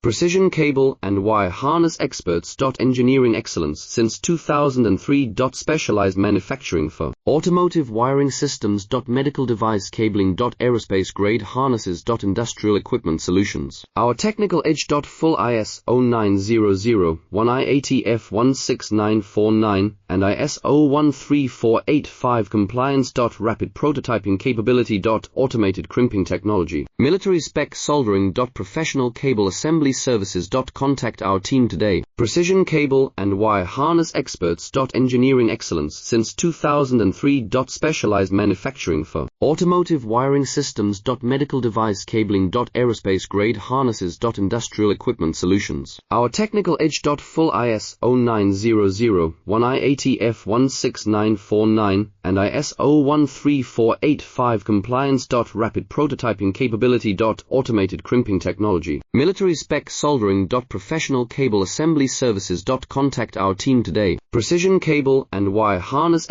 Precision cable and wire harness experts. Engineering excellence since 2003. Specialized manufacturing for automotive wiring systems. Medical device cabling. Aerospace grade harnesses. Industrial equipment solutions. Our technical edge. Full ISO 9001 IATF 16949 and ISO 13485 compliance. Rapid prototyping capability. Automated crimping technology. Military spec soldering. Professional cable assembly services. Contact our team today. Precision cable and wire harness experts. Engineering excellence since 2003. Specialized manufacturing for automotive wiring systems. Medical device cabling. Aerospace grade harnesses. Industrial equipment solutions. Our technical edge. Full ISO 9001 IATF 16949 and ISO 13485 compliance. Rapid prototyping capability. Automated crimping technology. Military spec soldering. Professional cable assembly services. Contact our team today. Precision cable and wire harness